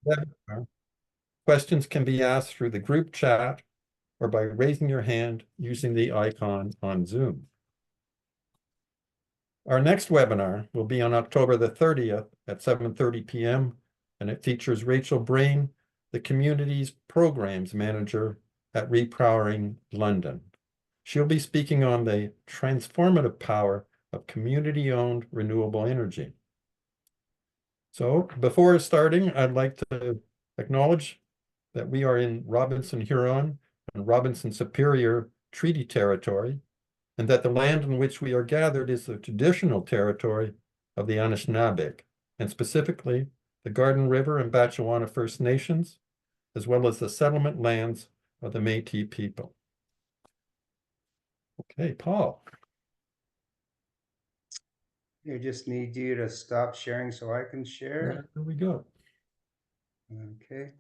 webinar, questions can be asked through the group chat or by raising your hand using the icon on Zoom. Our next webinar will be on October the 30th at 7:30 p.m. and it features Rachel Brain, the community's programs manager at Repowering London. She'll be speaking on the transformative power of community-owned renewable energy. So before starting, I'd like to acknowledge that we are in Robinson Huron and Robinson Superior Treaty Territory, and that the land in which we are gathered is the traditional territory of the Anishinaabe, and specifically the Garden River and Batchewana First Nations, as well as the settlement lands of the Métis people. Okay, Paul. I just need you to stop sharing so I can share. There we go. Okay.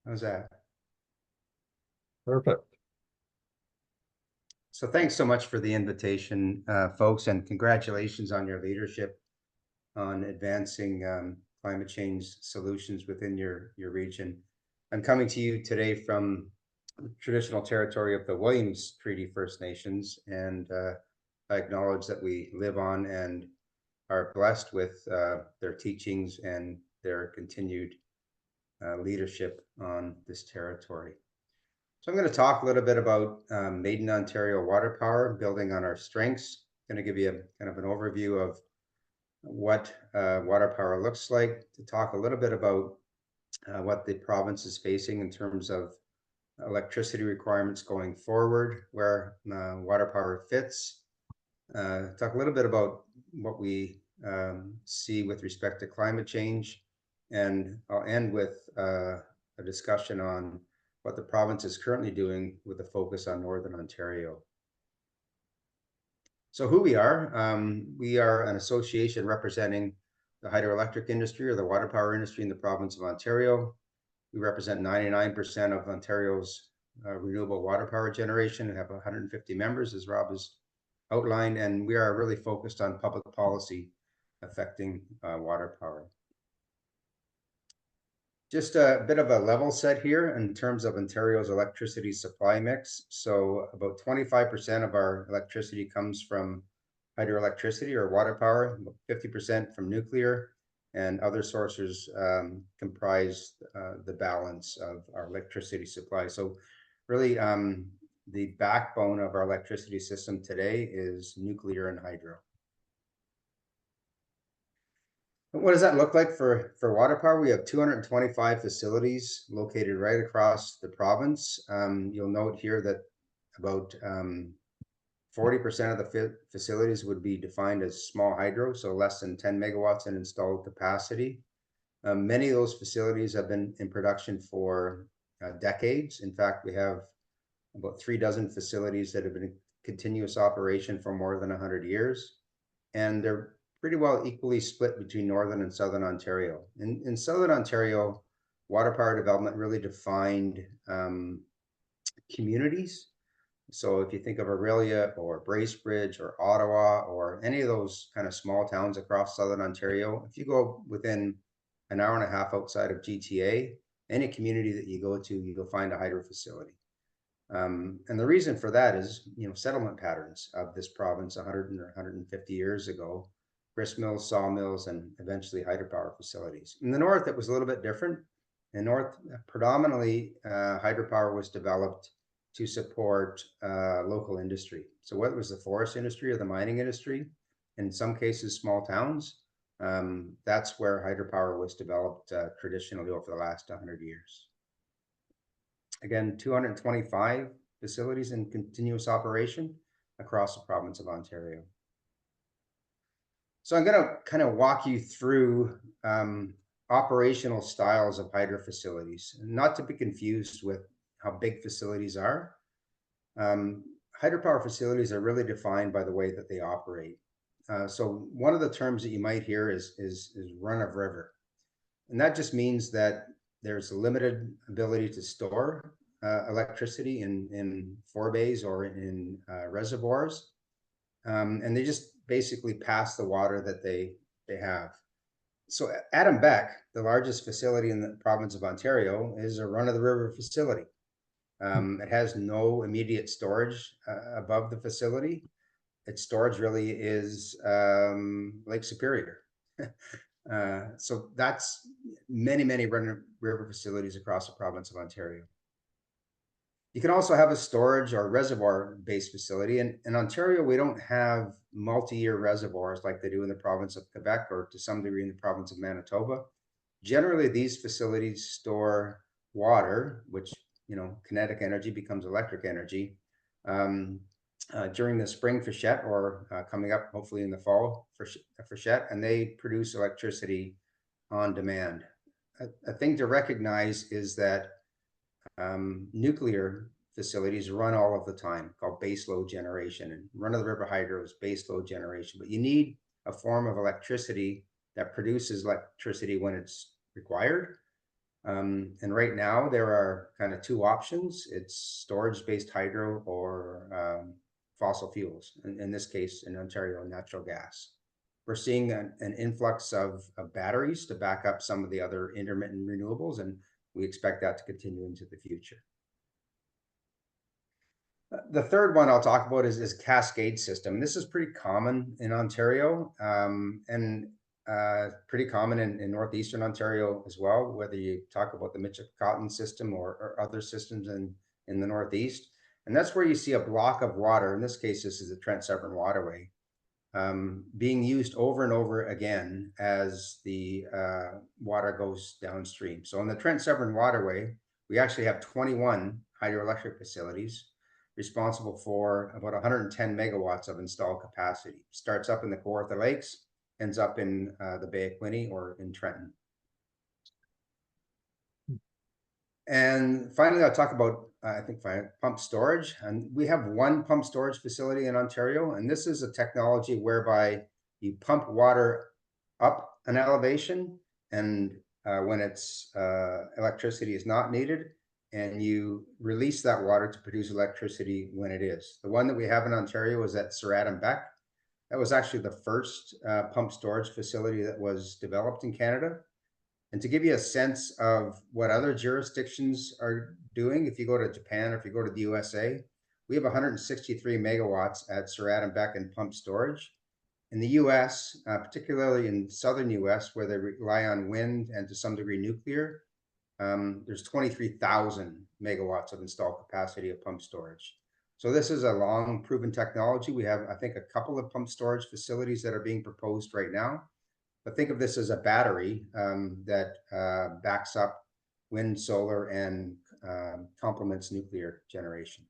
How's that? Perfect. So thanks so much for the invitation, folks, and congratulations on your leadership on advancing climate change solutions within your region. I'm coming to you today from the traditional territory of the Williams Treaty First Nations, and I acknowledge that we live on and are blessed with their teachings and their continued leadership on this territory. So I'm going to talk a little bit about Maiden Ontario Water Power, building on our strengths. I'm going to give you kind of an overview of what water power looks like, to talk a little bit about what the province is facing in terms of electricity requirements going forward, where water power fits, talk a little bit about what we see with respect to climate change, and I'll end with a discussion on what the province is currently doing with a focus on Northern Ontario. So who we are an association representing the hydroelectric industry or the water power industry in the province of Ontario. We represent 99% of Ontario's renewable water power generation. We have 150 members, as Rob has outlined, and we are really focused on public policy affecting water power. Just a bit of a level set here in terms of Ontario's electricity supply mix. So about 25% of our electricity comes from hydroelectricity or water power, 50% from nuclear, and other sources comprise the balance of our electricity supply. So really the backbone of our electricity system today is nuclear and hydro. What does that look like for water power? We have 225 facilities located right across the province. You'll note here that about 40% of the facilities would be defined as small hydro, so less than 10 megawatts in installed capacity. Many of those facilities have been in production for decades. In fact, we have about 36 facilities that have been in continuous operation for more than 100 years. And they're pretty well equally split between Northern and Southern Ontario. In Southern Ontario, water power development really defined communities. So if you think of Aurelia or Bracebridge or Ottawa or any of those kind of small towns across Southern Ontario, if you go within an hour and a half outside of GTA, any community that you go to, you'll find a hydro facility. And the reason for that is, settlement patterns of this province 100 or 150 years ago, grist mills, sawmills, and eventually hydropower facilities. In the north, it was a little bit different. In the north, predominantly hydropower was developed to support local industry. So whether it was the forest industry or the mining industry, in some cases small towns, that's where hydropower was developed traditionally over the last 100 years. Again, 225 facilities in continuous operation across the province of Ontario. So I'm going to kind of walk you through operational styles of hydro facilities, not to be confused with how big facilities are. Hydropower facilities are really defined by the way that they operate. So one of the terms that you might hear is run of river. And that just means that there's a limited ability to store electricity in forebays or in reservoirs. And they just basically pass the water that they have. So Adam Beck, the largest facility in the province of Ontario, is a run-of-the-river facility. It has no immediate storage above the facility. Its storage really is Lake Superior. So that's many run-of-river facilities across the province of Ontario. You can also have a storage or reservoir-based facility. And in Ontario, we don't have multi-year reservoirs like they do in the province of Quebec or to some degree in the province of Manitoba. Generally, these facilities store water, which, kinetic energy becomes electric energy, during the spring freshet or coming up hopefully in the fall freshet, and they produce electricity on demand. A thing to recognize is that nuclear facilities run all of the time, called baseload generation, and run-of-the-river hydro is baseload generation. But you need a form of electricity that produces electricity when it's required. And right now there are kind of two options. It's storage-based hydro or fossil fuels. In this case, in Ontario, natural gas. We're seeing an influx of batteries to back up some of the other intermittent renewables, and we expect that to continue into the future. The third one I'll talk about is cascade system. This is pretty common in Ontario and pretty common in northeastern Ontario as well, whether you talk about the Michigan system or other systems in the northeast. And that's where you see a block of water. In this case, this is the Trent Severn Waterway, being used over and over again as the water goes downstream. So on the Trent Severn Waterway, we actually have 21 hydroelectric facilities responsible for about 110 megawatts of installed capacity. Starts up in the Kawartha Lakes, ends up in the Bay of Quinte or in Trenton. And finally, I'll talk about, pump storage. And we have one pump storage facility in Ontario, and this is a technology whereby you pump water up an elevation, and when it's electricity is not needed, and you release that water to produce electricity when it is. The one that we have in Ontario is at Sir Adam Beck. That was actually the first pump storage facility that was developed in Canada. And to give you a sense of what other jurisdictions are doing, if you go to Japan or if you go to the USA, we have 163 megawatts at Sir Adam Beck in pump storage. In the US, particularly in southern US, where they rely on wind and to some degree nuclear, there's 23,000 megawatts of installed capacity of pump storage. So this is a long proven technology. We have, I think, a couple of pump storage facilities that are being proposed right now. But think of this as a battery that backs up wind, solar, and complements nuclear generation.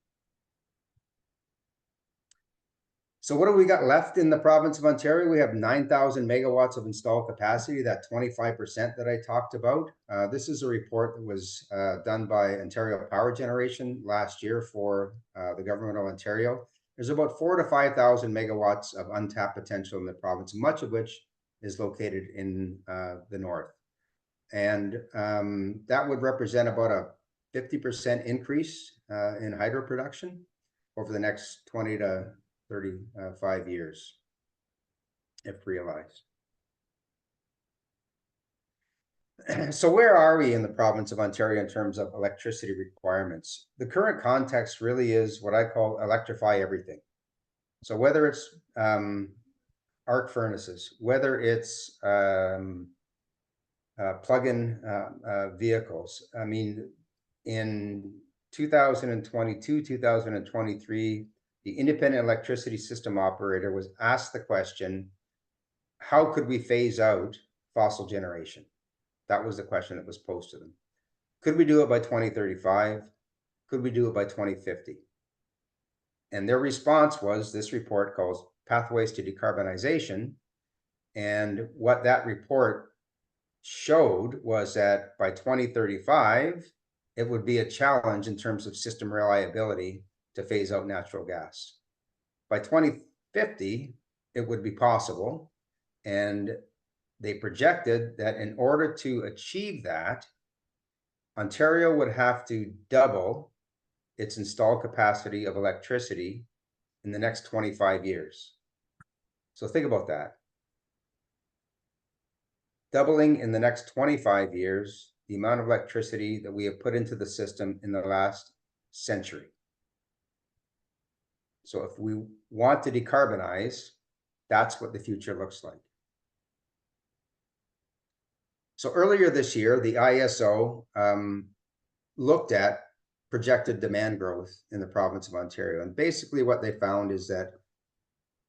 So what do we got left in the province of Ontario? We have 9,000 megawatts of installed capacity, that 25% that I talked about. This is a report that was done by Ontario Power Generation last year for the government of Ontario. There's about 4,000 to 5,000 megawatts of untapped potential in the province, much of which is located in the north. And that would represent about a 50% increase in hydro production over the next 20 to 35 years, if realized. So where are we in the province of Ontario in terms of electricity requirements? The current context really is what I call electrify everything. So whether it's arc furnaces, whether it's plug-in vehicles. I mean, in 2022, 2023, the independent electricity system operator was asked the question, how could we phase out fossil generation? That was the question that was posed to them. Could we do it by 2035? Could we do it by 2050? And their response was this report called Pathways to Decarbonization. And what that report showed was that by 2035, it would be a challenge in terms of system reliability to phase out natural gas. By 2050, it would be possible. And they projected that in order to achieve that, Ontario would have to double its installed capacity of electricity in the next 25 years. So think about that. Doubling in the next 25 years, the amount of electricity that we have put into the system in the last century. So if we want to decarbonize, that's what the future looks like. So earlier this year, the ISO looked at projected demand growth in the province of Ontario. And basically what they found is that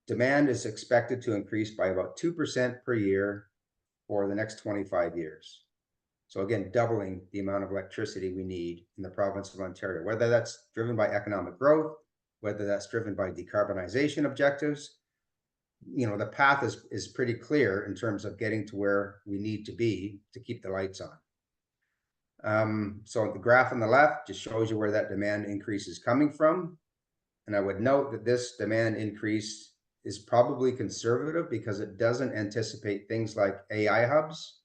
demand is expected to increase by about 2% per year for the next 25 years. So again, doubling the amount of electricity we need in the province of Ontario, whether that's driven by economic growth, whether that's driven by decarbonization objectives. You know, the path is pretty clear in terms of getting to where we need to be to keep the lights on. So the graph on the left just shows you where that demand increase is coming from. And I would note that this demand increase is probably conservative because it doesn't anticipate things like AI hubs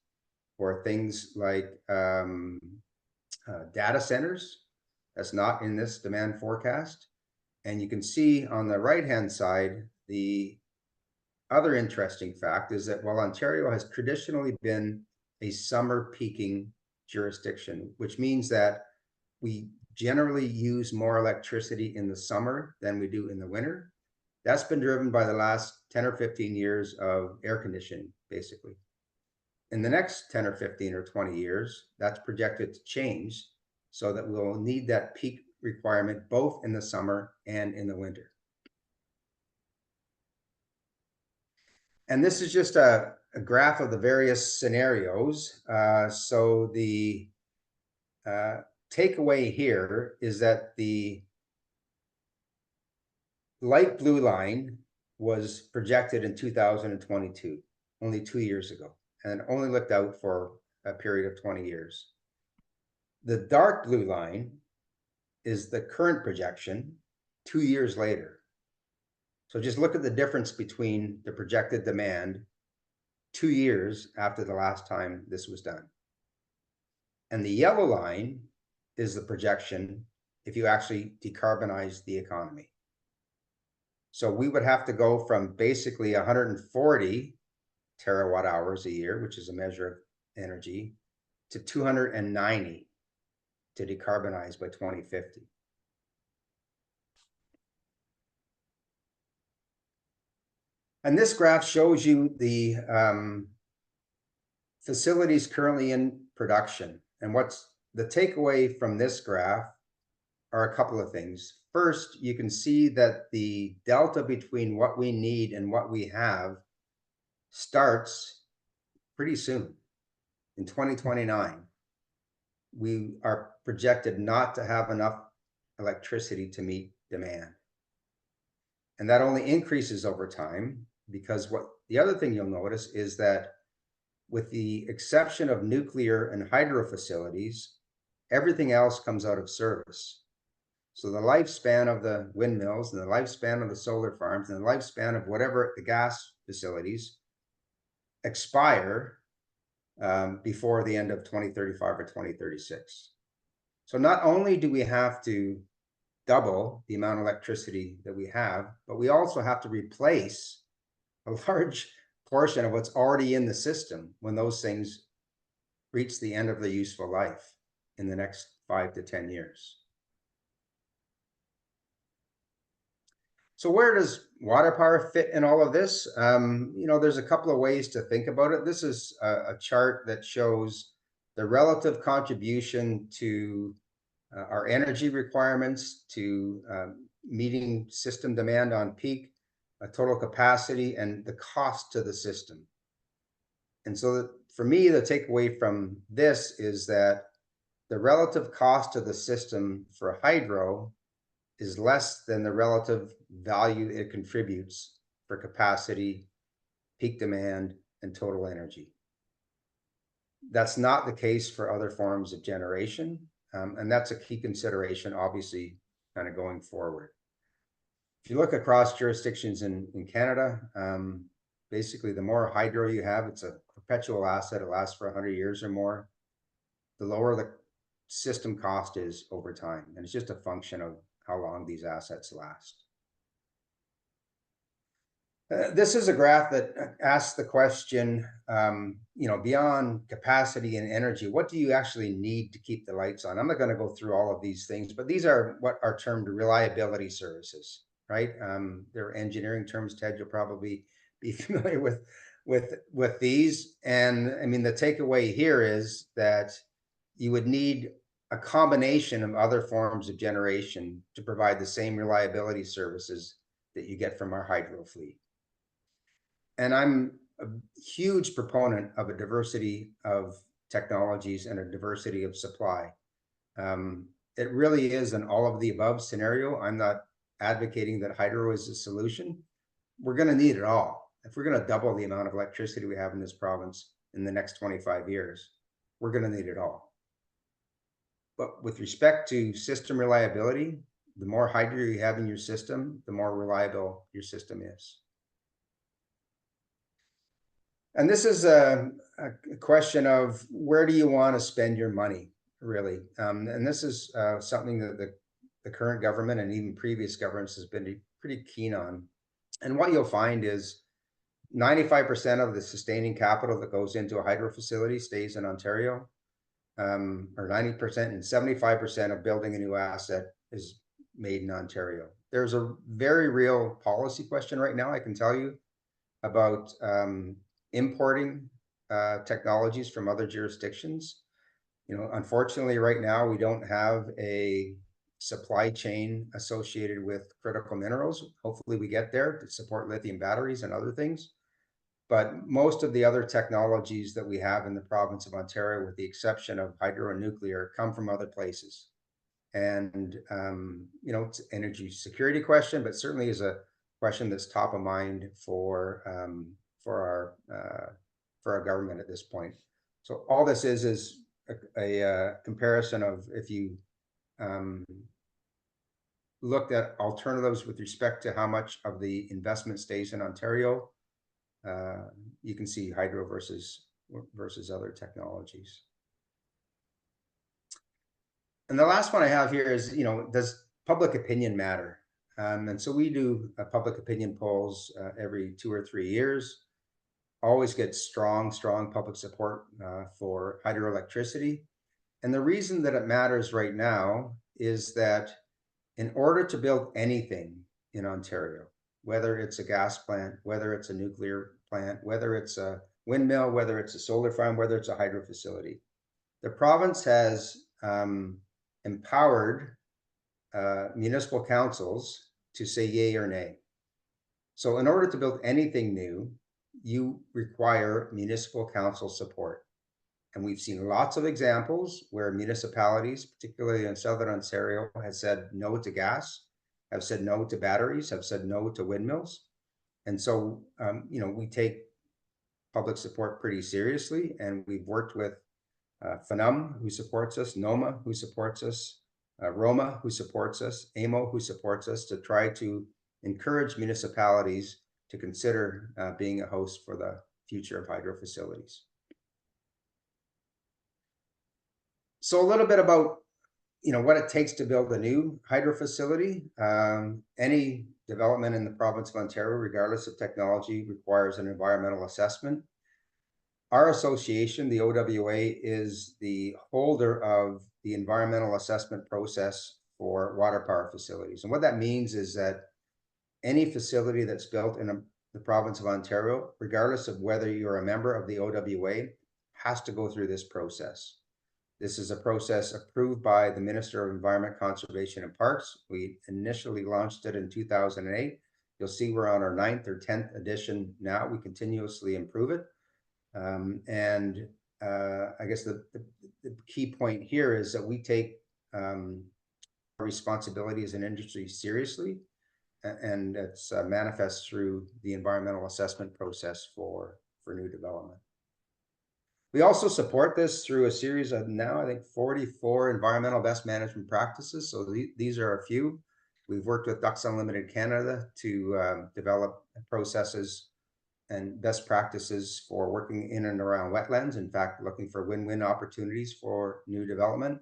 or things like data centers. That's not in this demand forecast. And you can see on the right-hand side, the other interesting fact is that while Ontario has traditionally been a summer peaking jurisdiction, which means that we generally use more electricity in the summer than we do in the winter. That's been driven by the last 10 or 15 years of air conditioning, basically. In the next 10 or 15 or 20 years, that's projected to change so that we'll need that peak requirement both in the summer and in the winter. And this is just a graph of the various scenarios. So the takeaway here is that the light blue line was projected in 2022, only 2 years ago, and only looked out for a period of 20 years. The dark blue line is the current projection 2 years later. So just look at the difference between the projected demand 2 years after the last time this was done. And the yellow line is the projection if you actually decarbonize the economy. So we would have to go from basically 140 terawatt hours a year, which is a measure of energy, to 290 to decarbonize by 2050. And this graph shows you the facilities currently in production. And what's the takeaway from this graph are a couple of things. First, you can see that the delta between what we need and what we have starts pretty soon. In 2029, we are projected not to have enough electricity to meet demand. And that only increases over time because what the other thing you'll notice is that with the exception of nuclear and hydro facilities, everything else comes out of service. So the lifespan of the windmills and the lifespan of the solar farms and the lifespan of whatever the gas facilities expire before the end of 2035 or 2036. So not only do we have to double the amount of electricity that we have, but we also have to replace a large portion of what's already in the system when those things reach the end of their useful life in the next 5 to 10 years. So where does water power fit in all of this? You know, there's a couple of ways to think about it. This is a chart that shows the relative contribution to our energy requirements, to meeting system demand on peak, total capacity, and the cost to the system. And so for me, the takeaway from this is that the relative cost to the system for hydro is less than the relative value it contributes for capacity, peak demand, and total energy. That's not the case for other forms of generation, and that's a key consideration, obviously, kind of going forward. If you look across jurisdictions in Canada, basically the more hydro you have, it's a perpetual asset, it lasts for 100 years or more, the lower the system cost is over time. And it's just a function of how long these assets last. This is a graph that asks the question, beyond capacity and energy, what do you actually need to keep the lights on? I'm not going to go through all of these things, but these are what are termed reliability services, right? They're engineering terms. Ted, you'll probably be familiar with these. And I mean, the takeaway here is that you would need a combination of other forms of generation to provide the same reliability services that you get from our hydro fleet. And I'm a huge proponent of a diversity of technologies and a diversity of supply. It really is an all of the above scenario. I'm not advocating that hydro is a solution. We're going to need it all. If we're going to double the amount of electricity we have in this province in the next 25 years, we're going to need it all. But with respect to system reliability, the more hydro you have in your system, the more reliable your system is. And this is a question of where do you want to spend your money, really? And this is something that the current government and even previous governments has been pretty keen on. And what you'll find is 95% of the sustaining capital that goes into a hydro facility stays in Ontario, or 90%, and 75% of building a new asset is made in Ontario. There's a very real policy question right now, I can tell you, about importing technologies from other jurisdictions. Unfortunately, right now, we don't have a supply chain associated with critical minerals. Hopefully we get there to support lithium batteries and other things. But most of the other technologies that we have in the province of Ontario, with the exception of hydro and nuclear, come from other places. And, it's an energy security question, but certainly is a question that's top of mind for our government at this point. So all this is a comparison of, if you looked at alternatives with respect to how much of the investment stays in Ontario, you can see hydro versus other technologies. And the last one I have here is, does public opinion matter? And so we do public opinion polls every 2 or 3 years. Always get strong public support for hydroelectricity. And the reason that it matters right now is that in order to build anything in Ontario, whether it's a gas plant, whether it's a nuclear plant, whether it's a windmill, whether it's a solar farm, whether it's a hydro facility, the province has empowered municipal councils to say yay or nay. So in order to build anything new, you require municipal council support. And we've seen lots of examples where municipalities, particularly in Southern Ontario, have said no to gas, have said no to batteries, have said no to windmills. And so, we take public support pretty seriously, and we've worked with FNUM, who supports us, NOMA, who supports us, Roma, who supports us, AMO, who supports us, to try to encourage municipalities to consider being a host for the future of hydro facilities. So a little bit about, what it takes to build a new hydro facility. Any development in the province of Ontario, regardless of technology, requires an environmental assessment. Our association, the OWA, is the holder of the environmental assessment process for water power facilities. And what that means is that any facility that's built in the province of Ontario, regardless of whether you're a member of the OWA, has to go through this process. This is a process approved by the Minister of Environment, Conservation and Parks. We initially launched it in 2008. You'll see we're on our 9th or 10th edition now. We continuously improve it. I guess the key point here is that we take our responsibility as an industry seriously, and it's manifests through the environmental assessment process for new development. We also support this through a series of now, I think, 44 environmental best management practices. So these are a few. We've worked with Ducks Unlimited Canada to develop processes and best practices for working in and around wetlands. In fact, looking for win-win opportunities for new development.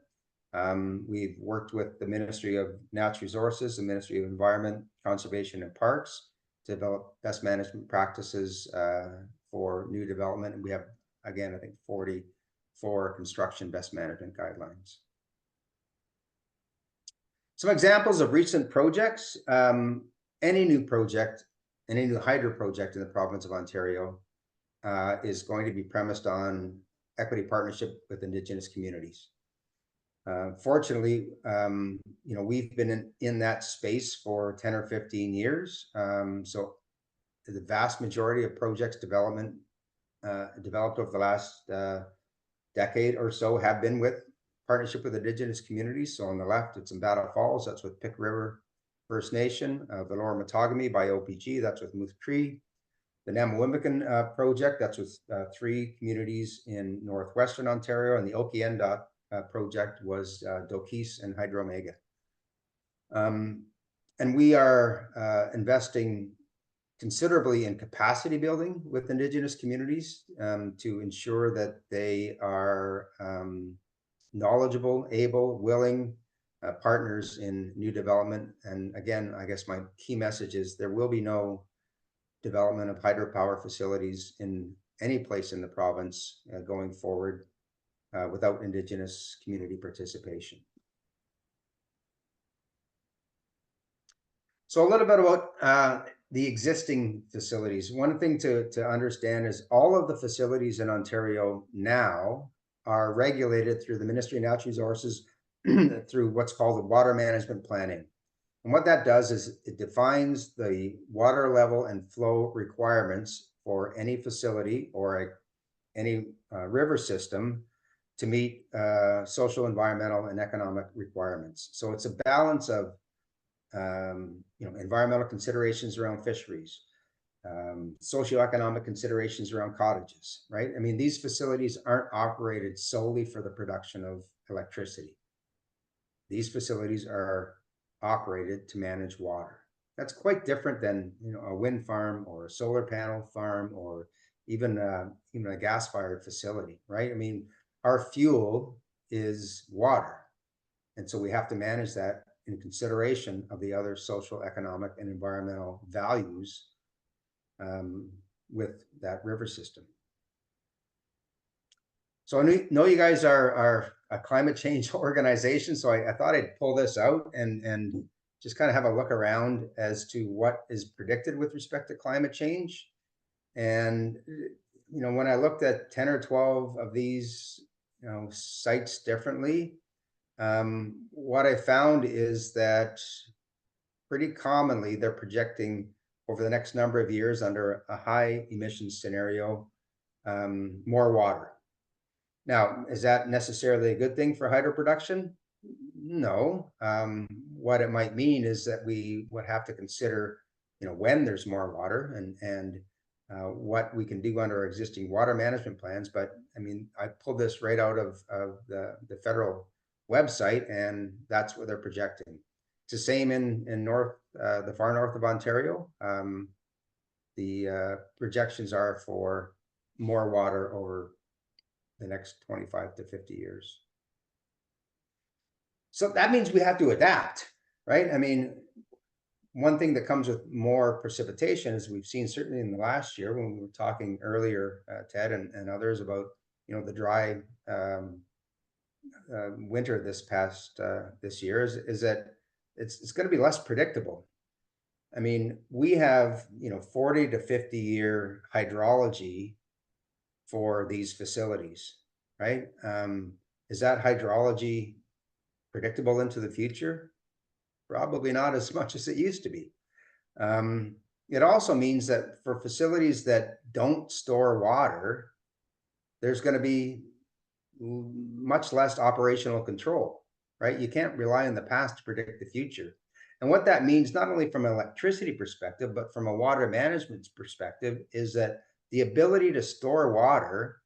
We've worked with the Ministry of Natural Resources, the Ministry of Environment, Conservation and Parks to develop best management practices for new development. And we have, again, I think 44 construction best management guidelines. Some examples of recent projects. Any new project, any new hydro project in the province of Ontario is going to be premised on equity partnership with Indigenous communities. Fortunately, we've been in that space for 10 or 15 years. So the vast majority of projects developed over the last decade or so have been with partnership with Indigenous communities. So on the left, it's in Battle Falls. That's with Pick River First Nation. The Lower Matagami by OPG. That's with Moose Cree. The Namawimikan project. That's with 3 communities in northwestern Ontario. And the Okienda project was Dokis and Hydromega. And we are investing considerably in capacity building with Indigenous communities to ensure that they are knowledgeable, able, willing partners in new development. And again, I guess my key message is there will be no development of hydropower facilities in any place in the province going forward without Indigenous community participation. So a little bit about the existing facilities. One thing to understand is all of the facilities in Ontario now are regulated through the Ministry of Natural Resources through what's called the water management planning. And what that does is it defines the water level and flow requirements for any facility or any river system to meet social, environmental, and economic requirements. So it's a balance of environmental considerations around fisheries, socioeconomic considerations around cottages, right? I mean, these facilities aren't operated solely for the production of electricity. These facilities are operated to manage water. That's quite different than a wind farm or a solar panel farm or even a gas-fired facility, right? I mean, our fuel is water, and so we have to manage that in consideration of the other social, economic, and environmental values with that river system. So I know you guys are a climate change organization, so I thought I'd pull this out and just kind of have a look around as to what is predicted with respect to climate change. And when I looked at 10 or 12 of these sites differently, what I found is that pretty commonly they're projecting over the next number of years under a high emissions scenario, more water. Now, is that necessarily a good thing for hydro production? No. What it might mean is that we would have to consider, when there's more water and what we can do under our existing water management plans. But I mean, I pulled this right out of the federal website, and that's what they're projecting. It's the same in the far north of Ontario. The projections are for more water over the next 25 to 50 years. So that means we have to adapt, right? I mean, one thing that comes with more precipitation, as we've seen certainly in the last year when we were talking earlier, Ted and others about, the dry winter this year, is that it's going to be less predictable. I mean, we have 40 to 50 year hydrology for these facilities, right? Is that hydrology predictable into the future? Probably not as much as it used to be. It also means that for facilities that don't store water, there's going to be much less operational control, right? You can't rely on the past to predict the future. And what that means, not only from an electricity perspective, but from a water management perspective, is that the ability to store water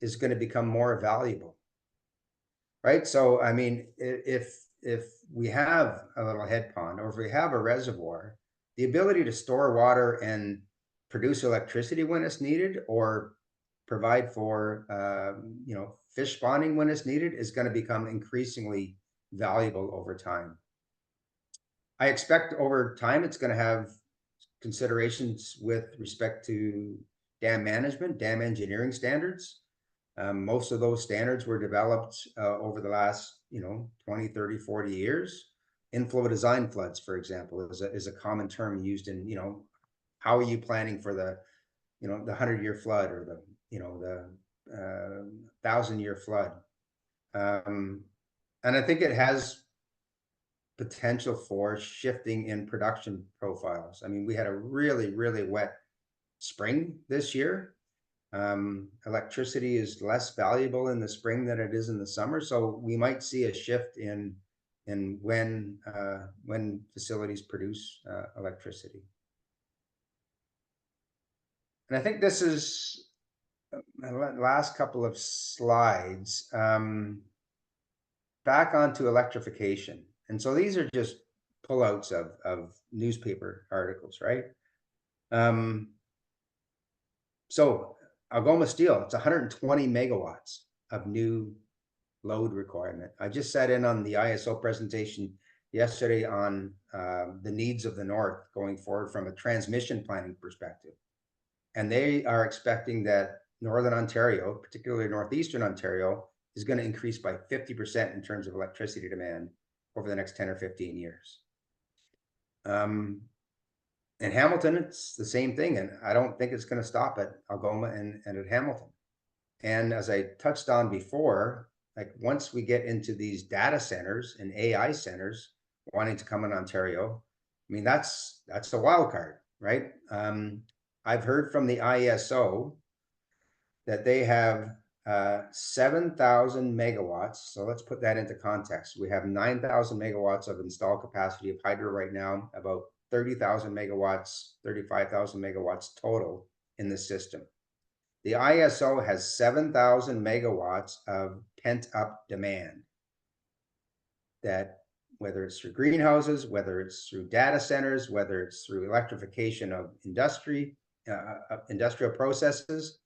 is going to become more valuable, right? So, I mean, if we have a little head pond or if we have a reservoir, the ability to store water and produce electricity when it's needed or provide for, fish spawning when it's needed is going to become increasingly valuable over time. I expect over time it's going to have considerations with respect to dam management, dam engineering standards. Most of those standards were developed over the last, 20, 30, 40 years. Inflow design floods, for example, is a common term used in, how are you planning for the 100-year flood, or the 1,000-year flood. And I think it has potential for shifting in production profiles. I mean, we had a really, really wet spring this year. Electricity is less valuable in the spring than it is in the summer, so we might see a shift in when facilities produce electricity. And I think this is the last couple of slides. Back onto electrification. And so these are just pullouts of newspaper articles, right? So Algoma Steel, it's 120 megawatts of new load requirement. I just sat in on the ISO presentation yesterday on the needs of the North going forward from a transmission planning perspective. And they are expecting that Northern Ontario, particularly Northeastern Ontario, is going to increase by 50% in terms of electricity demand over the next 10 or 15 years. In Hamilton, it's the same thing, and I don't think it's going to stop at Algoma and at Hamilton. And as I touched on before, like once we get into these data centers and AI centers wanting to come in Ontario, I mean, that's a wild card, right? I've heard from the ISO that they have 7,000 megawatts. So let's put that into context. We have 9,000 megawatts of installed capacity of hydro right now, about 30,000 megawatts, 35,000 megawatts total in the system. The ISO has 7,000 megawatts of pent-up demand that, whether it's through greenhouses, whether it's through data centers, whether it's through electrification of industrial processes,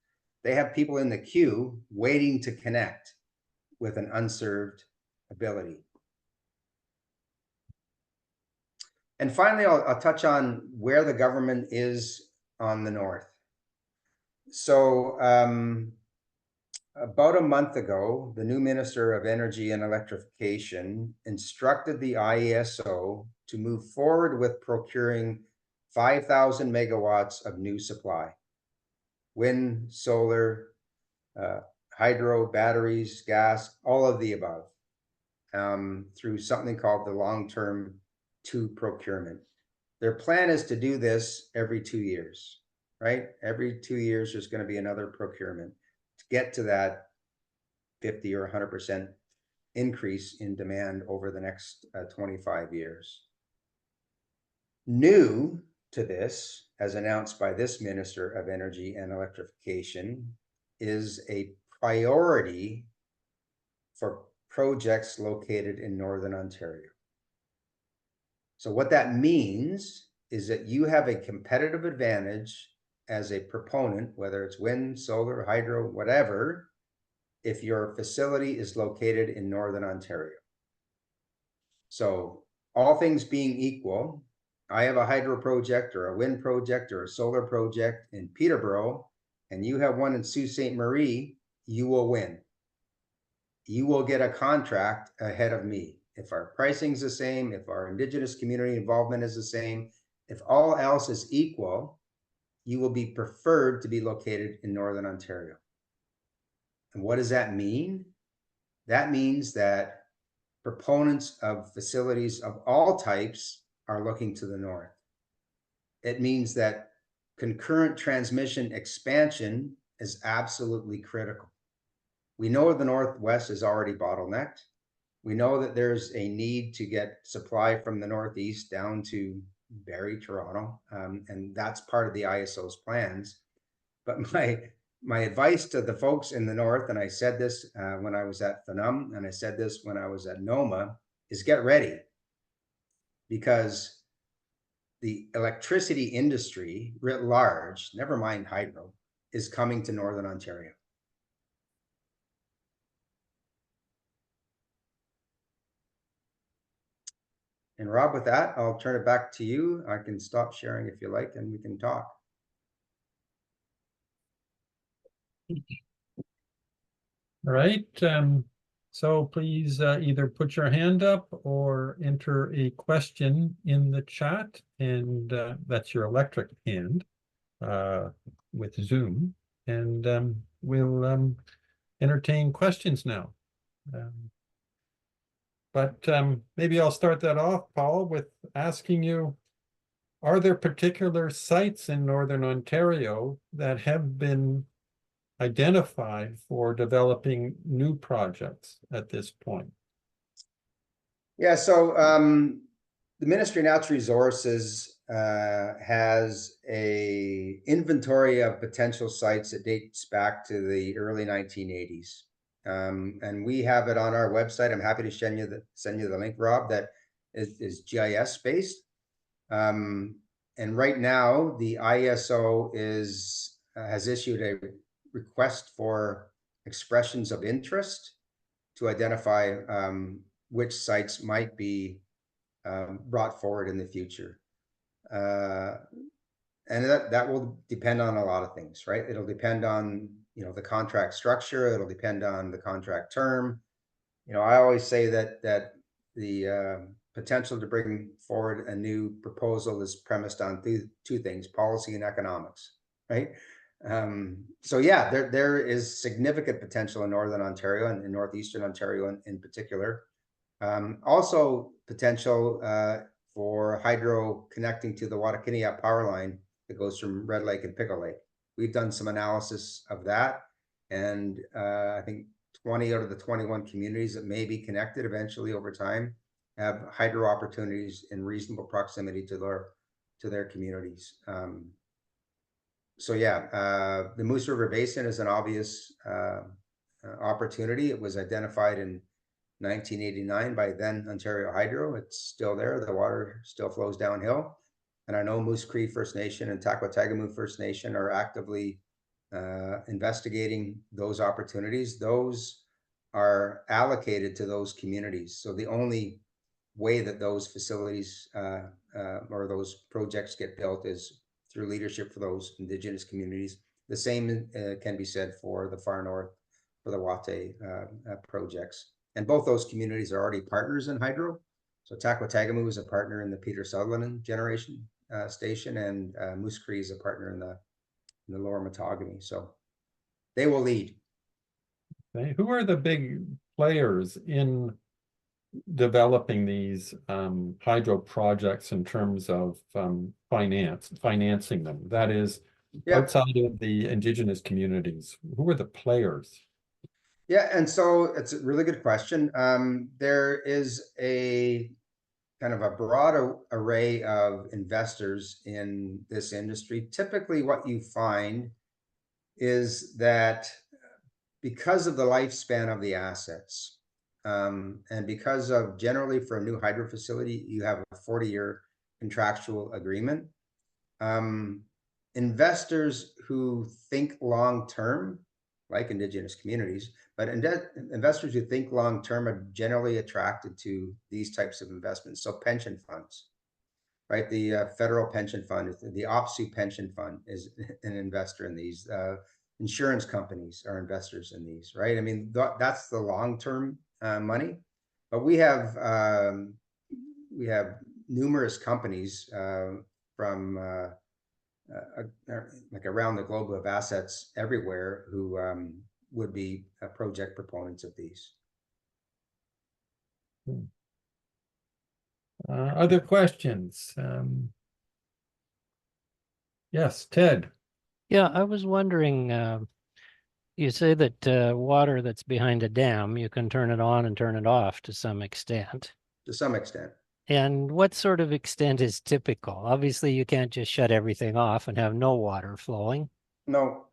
they have people in the queue waiting to connect with an unserved ability. And finally, I'll touch on where the government is on the North. So about a month ago, the new Minister of Energy and Electrification instructed the IESO to move forward with procuring 5,000 megawatts of new supply. Wind, solar, hydro, batteries, gas, all of the above, through something called the long-term 2 procurement. Their plan is to do this every 2 years, right? Every 2 years, there's going to be another procurement to get to that 50 or 100% increase in demand over the next 25 years. New to this, as announced by this Minister of Energy and Electrification, is a priority for projects located in Northern Ontario. So what that means is that you have a competitive advantage as a proponent, whether it's wind, solar, hydro, whatever, if your facility is located in Northern Ontario. So all things being equal, I have a hydro project or a wind project or a solar project in Peterborough, and you have one in Sault Ste. Marie, you will win. You will get a contract ahead of me. If our pricing is the same, if our Indigenous community involvement is the same, if all else is equal, you will be preferred to be located in Northern Ontario. And what does that mean? That means that proponents of facilities of all types are looking to the North. It means that concurrent transmission expansion is absolutely critical. We know the Northwest is already bottlenecked. We know that there's a need to get supply from the Northeast down to Barrie, Toronto, and that's part of the ISO's plans. But my advice to the folks in the North, and I said this when I was at FNUM, and I said this when I was at NOMA, is get ready. Because the electricity industry writ large, never mind hydro, is coming to Northern Ontario. And Rob, with that, I'll turn it back to you. I can stop sharing if you like, and we can talk. All right. So please either put your hand up or enter a question in the chat, and that's your electric hand with Zoom. And we'll entertain questions now. But maybe I'll start that off, Paul, with asking you, are there particular sites in Northern Ontario that have been identified for developing new projects at this point? Yeah, so the Ministry of Natural Resources has a inventory of potential sites that dates back to the early 1980s. And we have it on our website. I'm happy to send you the link, Rob, that is GIS based. And right now, the ISO has issued a request for expressions of interest to identify which sites might be brought forward in the future. And that will depend on a lot of things, right? It'll depend on, the contract structure. It'll depend on the contract term. I always say that the potential to bring forward a new proposal is premised on two things: policy and economics, right? So yeah, there is significant potential in Northern Ontario and in Northeastern Ontario in particular. Also potential for hydro connecting to the Watakiniya power line that goes from Red Lake and Pickle Lake. We've done some analysis of that, and I think 20 out of the 21 communities that may be connected eventually over time have hydro opportunities in reasonable proximity to their communities. So yeah, the Moose River Basin is an obvious opportunity. It was identified in 1989 by then Ontario Hydro. It's still there. The water still flows downhill. And I know Moose Cree First Nation and Taquatagamou First Nation are actively investigating those opportunities. Those are allocated to those communities. So the only way that those facilities or those projects get built is through leadership for those Indigenous communities. The same can be said for the far north, for the Wate projects. And both those communities are already partners in hydro. So Taquatagamou is a partner in the Peter Sutherland generation station, and Moose Cree is a partner in the Lower Matagami. So they will lead. Okay. Who are the big players in developing these hydro projects in terms of financing them? That is, outside of the Indigenous communities, who are the players? Yeah, and so it's a really good question. There is a kind of a broad array of investors in this industry. Typically, what you find is that because of the lifespan of the assets, and because of generally for a new hydro facility, you have a 40-year contractual agreement. Investors who think long-term, like Indigenous communities, but investors who think long-term are generally attracted to these types of investments. So pension funds, right? The federal pension fund, the OPSU pension fund is an investor in these. Insurance companies are investors in these, right? I mean, that's the long-term money. But we have numerous companies from like around the globe of assets everywhere who would be project proponents of these. Other questions? Yes, Ted. Yeah, I was wondering, you say that water that's behind a dam, you can turn it on and turn it off to some extent. To some extent. And what sort of extent is typical? Obviously, you can't just shut everything off and have no water flowing. No,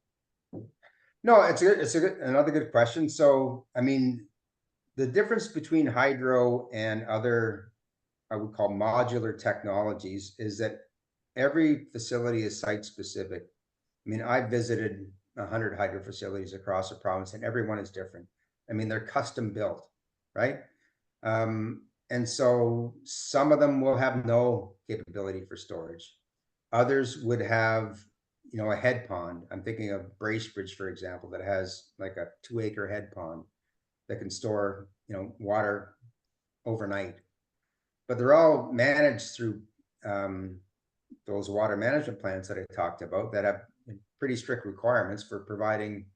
it's another good question. So, I mean, the difference between hydro and other, I would call modular technologies, is that every facility is site specific. I mean, I visited 100 hydro facilities across the province, and every one is different. I mean, they're custom built, right? And so some of them will have no capability for storage. Others would have, you know, a head pond. I'm thinking of Bracebridge, for example, that has like a 2-acre head pond that can store, you know, water overnight. But they're all managed through those water management plans that I talked about that have pretty strict requirements for providing,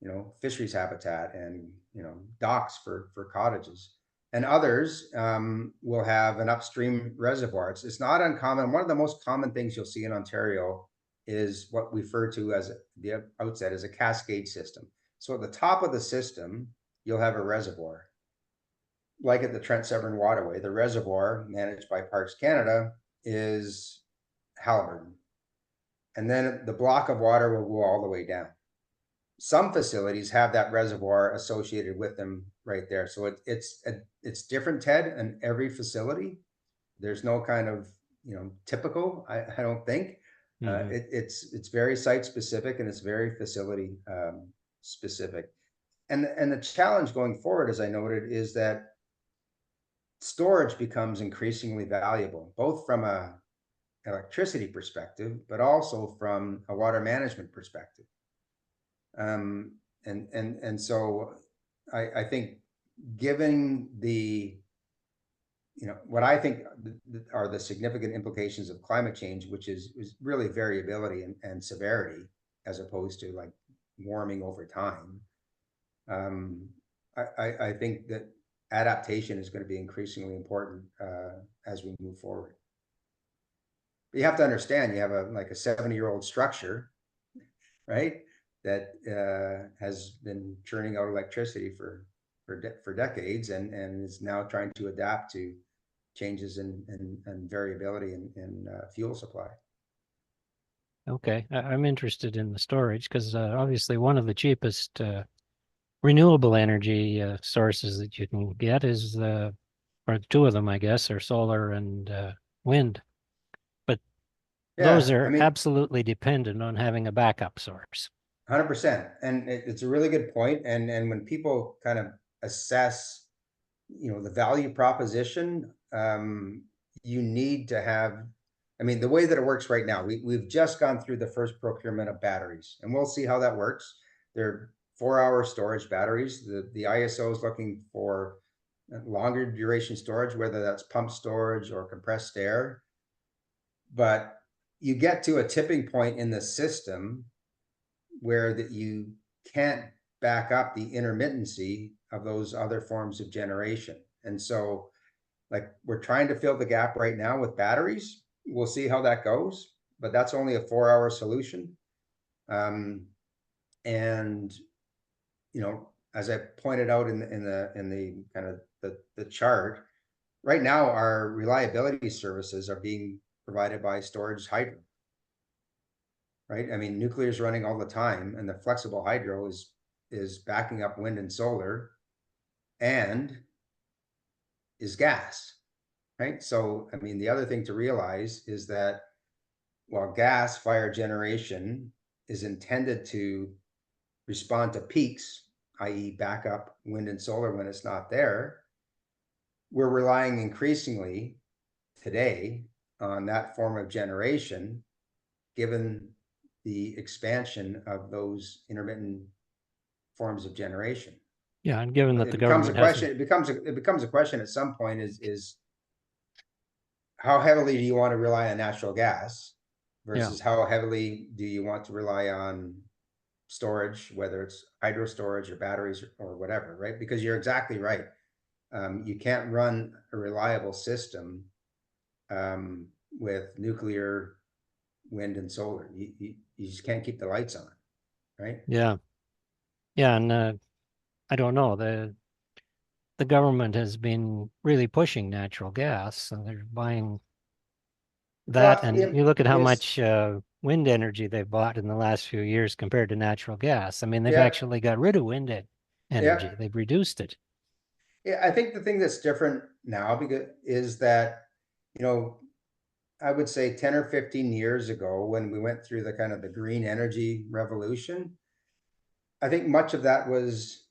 you know, fisheries habitat and, you know, docks for cottages. And others will have an upstream reservoir. It's not uncommon. One of the most common things you'll see in Ontario is what we refer to as the outset as a cascade system. So at the top of the system, you'll have a reservoir. Like at the Trent Severn Waterway, the reservoir managed by Parks Canada is Haliburton. And then the block of water will go all the way down. Some facilities have that reservoir associated with them right there. So it's different, Ted, in every facility. There's no kind of, you know, typical, I don't think. It's very site specific and it's very facility specific. And the challenge going forward, as I noted, is that storage becomes increasingly valuable, both from a electricity perspective, but also from a water management perspective. And so I think given the, you know, what I think are the significant implications of climate change, which is really variability and severity, as opposed to like warming over time. I think that adaptation is going to be increasingly important as we move forward. But you have to understand, you have a 70-year-old structure, right, that has been churning out electricity for decades and is now trying to adapt to changes in variability in fuel supply. Okay, I'm interested in the storage because obviously one of the cheapest renewable energy sources that you can get is or two of them, I guess, are solar and wind. But those Yeah, are I mean, absolutely dependent on having a backup source. 100%. And it's a really good point. And when people kind of assess, you know, the value proposition, you need to have, I mean, the way that it works right now, we've just gone through the first procurement of batteries, and we'll see how that works. They're 4-hour storage batteries. The ISO is looking for longer duration storage, whether that's pumped storage or compressed air. But you get to a tipping point in the system where that you can't back up the intermittency of those other forms of generation. And so, like, we're trying to fill the gap right now with batteries. We'll see how that goes, but that's only a 4-hour solution. And, you know, as I pointed out in the kind of the chart, right now our reliability services are being provided by storage hydro. Right? I mean, nuclear is running all the time, and the flexible hydro is backing up wind and solar, and is gas, right? So, I mean, the other thing to realize is that while gas-fired generation is intended to respond to peaks, i.e. back up wind and solar when it's not there, we're relying increasingly today on that form of generation, given the expansion of those intermittent forms of generation. Yeah, and given that It the becomes a government question. hasn't. It becomes a question at some point: is how heavily do you want to rely on natural gas versus how heavily do you want to rely on storage, whether it's hydro storage or batteries or whatever, right? Because you're exactly right. You can't run a reliable system with nuclear, wind, and solar. You just can't keep the lights on, right? Yeah, and I don't know, the government has been really pushing natural gas, so they're buying that. Well, And you look at how yes, much wind energy they've bought in the last few years compared to natural gas. I mean, they've yeah, actually got rid of wind energy. yeah. They've reduced it. Yeah, I think the thing that's different now is that, you know, I would say 10 or 15 years ago, when we went through the kind of the green energy revolution, I think much of that was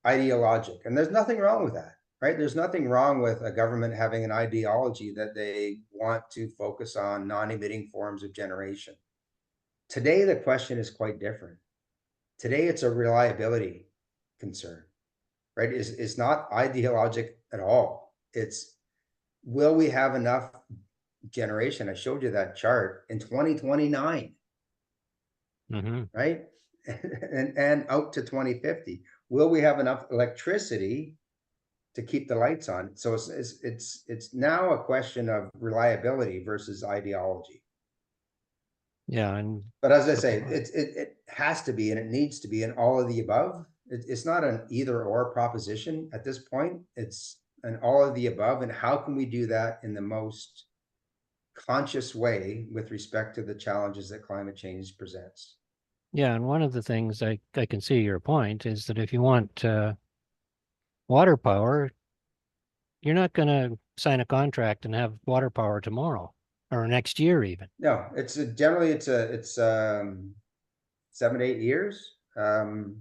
ideologic, and there's nothing wrong with that, right? There's nothing wrong with a government having an ideology that they want to focus on non-emitting forms of generation. Today, the question is quite different. Today, it's a reliability concern, right? It's not ideologic at all. It's, will we have enough generation? I showed you that chart in 2029, right? And out to 2050. Will we have enough electricity to keep the lights on? So it's now a question of reliability versus ideology. Yeah, and But as I say, it has to be, and it needs to be, in all of the above. It's not an either or proposition at this point. It's an all of the above. And how can we do that in the most conscious way with respect to the challenges that climate change presents? yeah, and one of the things I can see your point is that if you want water power, you're not going to sign a contract and have water power tomorrow or next year even. No, generally it's 7 to 8 years to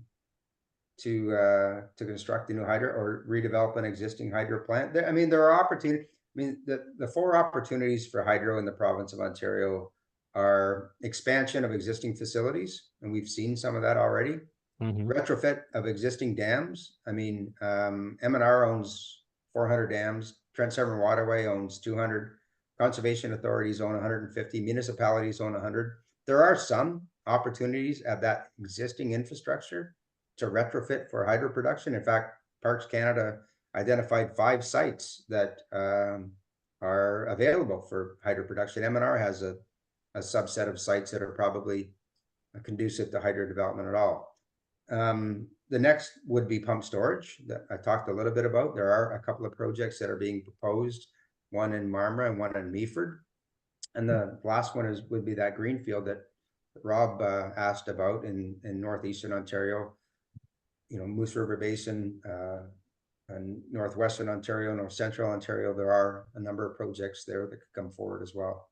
construct a new hydro or redevelop an existing hydro plant. I mean, there are opportunities. I mean, the 4 opportunities for hydro in the province of Ontario are expansion of existing facilities, and we've seen some of that already. Retrofit of existing dams. I mean, M&R owns 400 dams. Trent Severn Waterway owns 200. Conservation authorities own 150. Municipalities own 100. There are some opportunities at that existing infrastructure to retrofit for hydro production. In fact, Parks Canada identified 5 sites that are available for hydro production. M&R has a subset of sites that are probably conducive to hydro development at all. The next would be pump storage that I talked a little bit about. There are a couple of projects that are being proposed, one in Marmora and one in Meaford. And the last one would be that greenfield that Rob asked about in northeastern Ontario, you know, Moose River Basin, and northwestern Ontario, north central Ontario. There are a number of projects there that could come forward as well.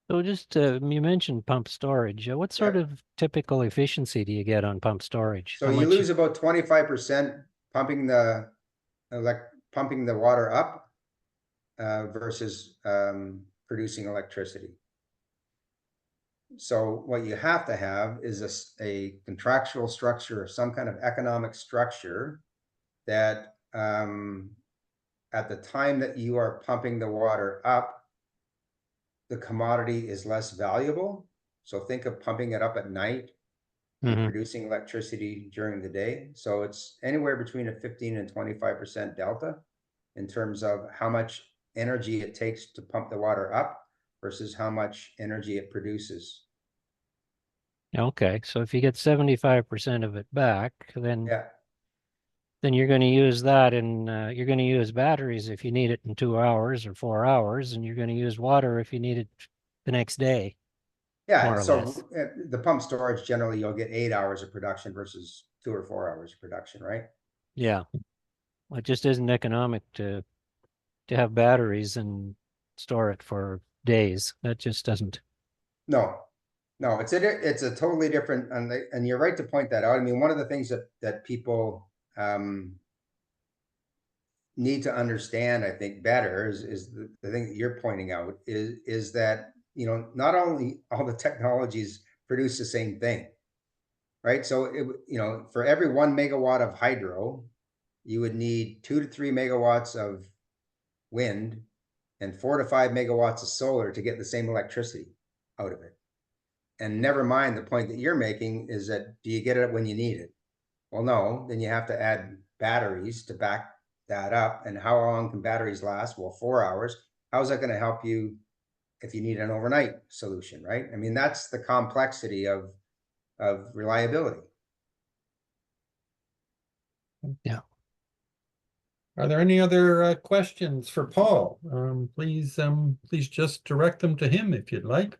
So just you mentioned pump storage. What sort of typical efficiency do you get on pump storage? So you lose about 25% pumping the water up versus producing electricity. So what you have to have is a contractual structure or some kind of economic structure that at the time that you are pumping the water up, the commodity is less valuable. So think of pumping it up at night and producing electricity during the day. So it's anywhere between a 15 and 25% delta in terms of how much energy it takes to pump the water up versus how much energy it produces. Okay, so if you get 75% of it back, then Yeah. then you're going to use that in you're going to use batteries if you need it in 2 hours or 4 hours, and you're going to use water if you need it the next day. Yeah, so the pump storage, generally you'll get 8 hours of production versus 2 or 4 hours of production, right? Yeah, it just isn't economic to have batteries and store it for days. That just doesn't. No, it's a totally different, and you're right to point that out. I mean, one of the things that people need to understand, I think, better is the thing that you're pointing out is that, you know, not only all the technologies produce the same thing, right? So you know, for every 1 megawatt of hydro, you would need 2 to 3 megawatts of wind and 4 to 5 megawatts of solar to get the same electricity out of it. And never mind, the point that you're making is that, do you get it when you need it? Well, no, then you have to add batteries to back that up. And how long can batteries last? Well, 4 hours. How is that going to help you if you need an overnight solution, right? I mean, that's the complexity of reliability. Yeah. Are there any other questions for Paul? Please just direct them to him if you'd like,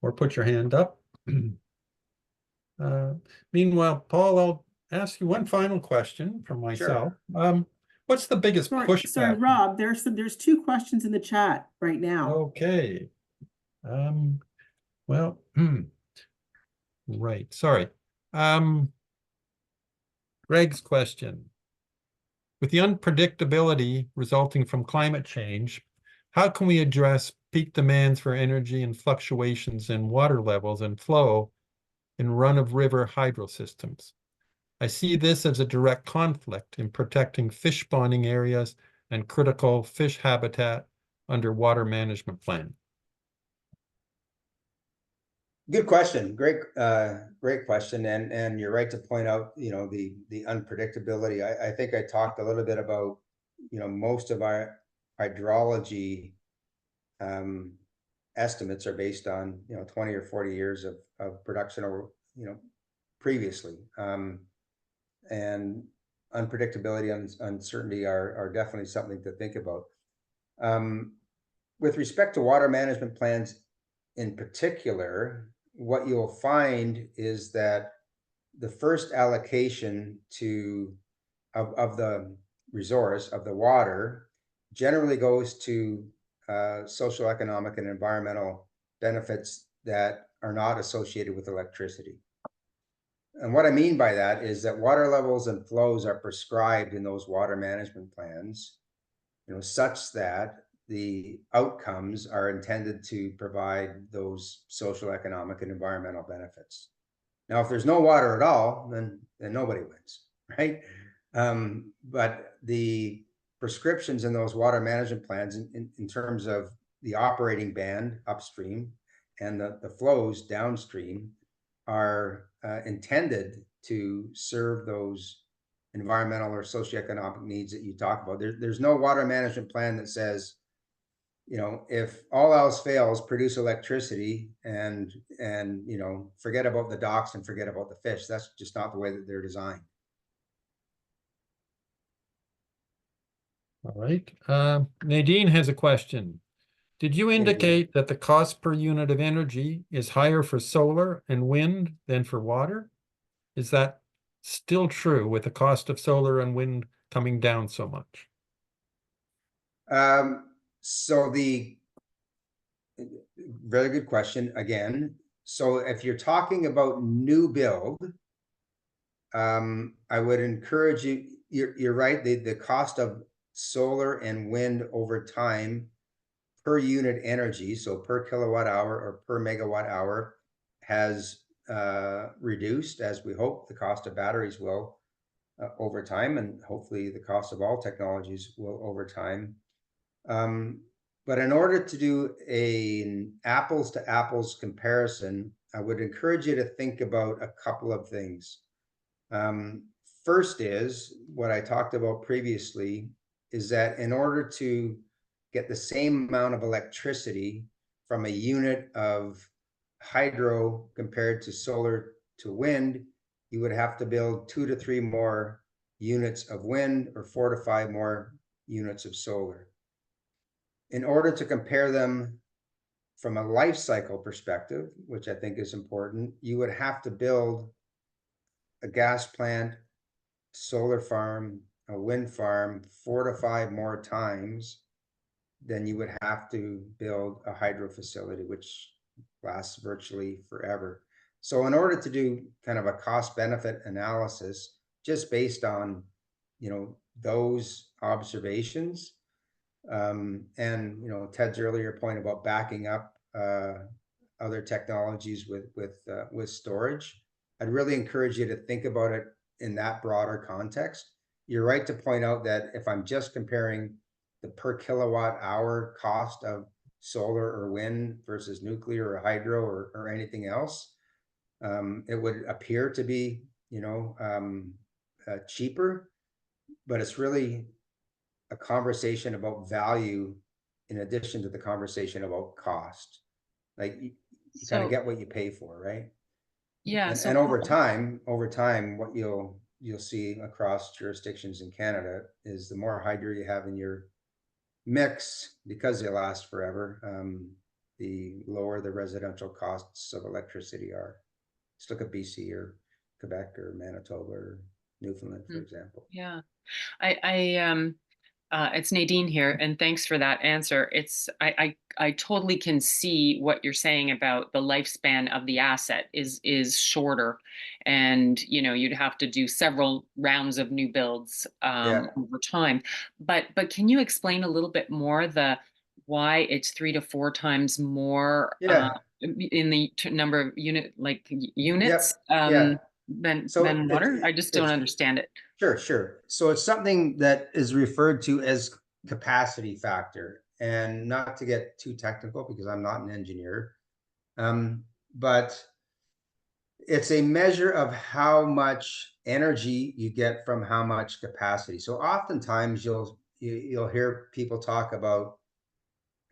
or put your hand up. Meanwhile, Paul, I'll ask you one final question from myself. Sure. What's the biggest pushback? Sorry, Rob, there's 2 questions in the chat right now. Okay. Well, right. Sorry. Greg's question. With the unpredictability resulting from climate change, how can we address peak demands for energy and fluctuations in water levels and flow in run-of-river hydro systems? I see this as a direct conflict in protecting fish spawning areas and critical fish habitat under water management plan. Good question. Great question. And you're right to point out, the unpredictability. I think I talked a little bit about, most of our hydrology estimates are based on, 20 or 40 years of production or, previously. And unpredictability and uncertainty are definitely something to think about. With respect to water management plans in particular, what you'll find is that the first allocation of the resource of the water generally goes to social, economic, and environmental benefits that are not associated with electricity. And what I mean by that is that water levels and flows are prescribed in those water management plans, such that the outcomes are intended to provide those social, economic, and environmental benefits. Now, if there's no water at all, then nobody wins, right? But the prescriptions in those water management plans in terms of the operating band upstream and the flows downstream are intended to serve those environmental or socioeconomic needs that you talk about. There's no water management plan that says, if all else fails, produce electricity and forget about the docks and forget about the fish. That's just not the way that they're designed. All right. Nadine has a question. Did you indicate that the cost per unit of energy is higher for solar and wind than for water? Is that still true with the cost of solar and wind coming down so much? So very good question again. So if you're talking about new build, I would encourage you, you're right, the cost of solar and wind over time per unit energy, so per kilowatt hour or per megawatt hour, has reduced, as we hope the cost of batteries will over time, and hopefully the cost of all technologies will over time. But in order to do an apples to apples comparison, I would encourage you to think about a couple of things. First is what I talked about previously, is that in order to get the same amount of electricity from a unit of hydro compared to solar to wind, you would have to build 2 to 3 more units of wind or 4 to 5 more units of solar. In order to compare them from a life cycle perspective, which I think is important, you would have to build a gas plant, solar farm, a wind farm 4 to 5 more times than you would have to build a hydro facility, which lasts virtually forever. So in order to do kind of a cost benefit analysis, just based on, those observations, and, Ted's earlier point about backing up other technologies with storage, I'd really encourage you to think about it in that broader context. You're right to point out that if I'm just comparing the per kilowatt hour cost of solar or wind versus nuclear or hydro or anything else, it would appear to be, cheaper, but it's really a conversation about value in addition to the conversation about cost. Like you kind of get what you pay for, right? Yeah. And over time, what you'll see across jurisdictions in Canada is the more hydro you have in your mix, because they last forever, the lower the residential costs of electricity are. Let's look at BC or Quebec or Manitoba or Newfoundland, for example. Yeah. It's Nadine here, and thanks for that answer. I totally can see what you're saying about the lifespan of the asset is shorter, and you'd have to do several rounds of new builds Yeah. over time. But can you explain a little bit more why it's 3 to 4 times more Yeah. in the number of units Yeah. than So water? I just don't it's understand it. Sure. So it's something that is referred to as capacity factor, and not to get too technical because I'm not an engineer, but it's a measure of how much energy you get from how much capacity. So oftentimes you'll hear people talk about,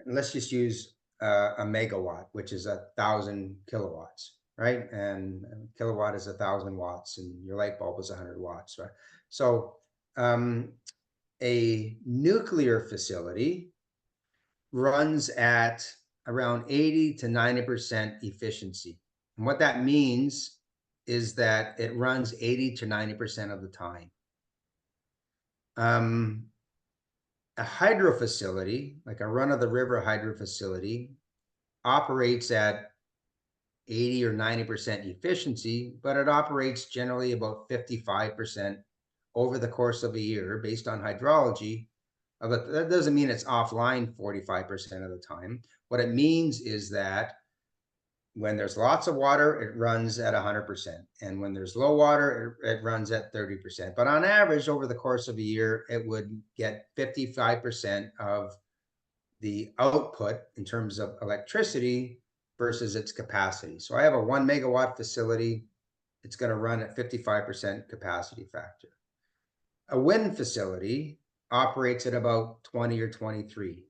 let's just use a megawatt, which is 1,000 kilowatts, right? And a kilowatt is 1,000 watts, and your light bulb is 100 watts, right? So a nuclear facility runs at around 80 to 90% efficiency. And what that means is that it runs 80 to 90% of the time. A hydro facility, like a run-of-the-river hydro facility, operates at 80 or 90% efficiency, but it operates generally about 55% over the course of a year based on hydrology. But that doesn't mean it's offline 45% of the time. What it means is that when there's lots of water, it runs at 100%. And when there's low water, it runs at 30%. But on average, over the course of a year, it would get 55% of the output in terms of electricity versus its capacity. So I have a 1 megawatt facility. It's going to run at 55% capacity factor. A wind facility operates at about 20 or 23%.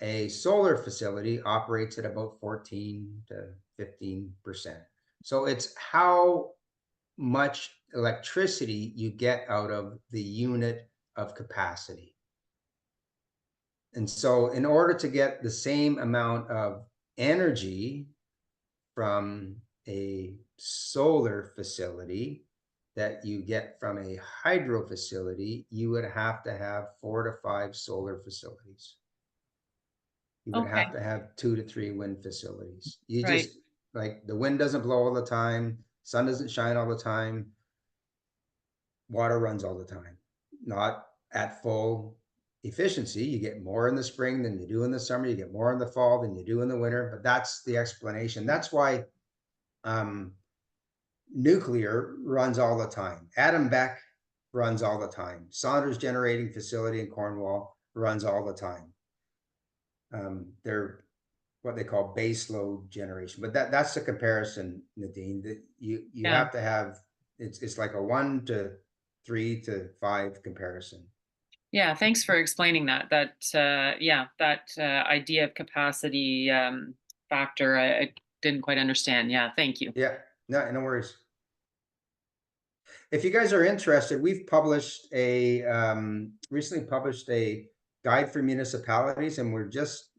A solar facility operates at about 14 to 15%. So it's how much electricity you get out of the unit of capacity. And so in order to get the same amount of energy from a solar facility that you get from a hydro facility, you would have to have 4 to 5 solar facilities. You would have to have 2 to 3 wind facilities. You just, like, the wind doesn't blow all the time, sun doesn't shine all the time, water runs all the time, not at full efficiency. You get more in the spring than you do in the summer. You get more in the fall than you do in the winter. But that's the explanation. That's why nuclear runs all the time. Adam Beck runs all the time. Saunders Generating Facility in Cornwall runs all the time. They're what they call base load generation. But that's the comparison, Nadine, that you have to have. It's like a 1 to 3 to 5 comparison. Yeah, thanks for explaining that. That idea of capacity factor, I didn't quite understand. Yeah, thank you. Yeah, no worries. If you guys are interested, we've published recently published a guide for municipalities, and we're just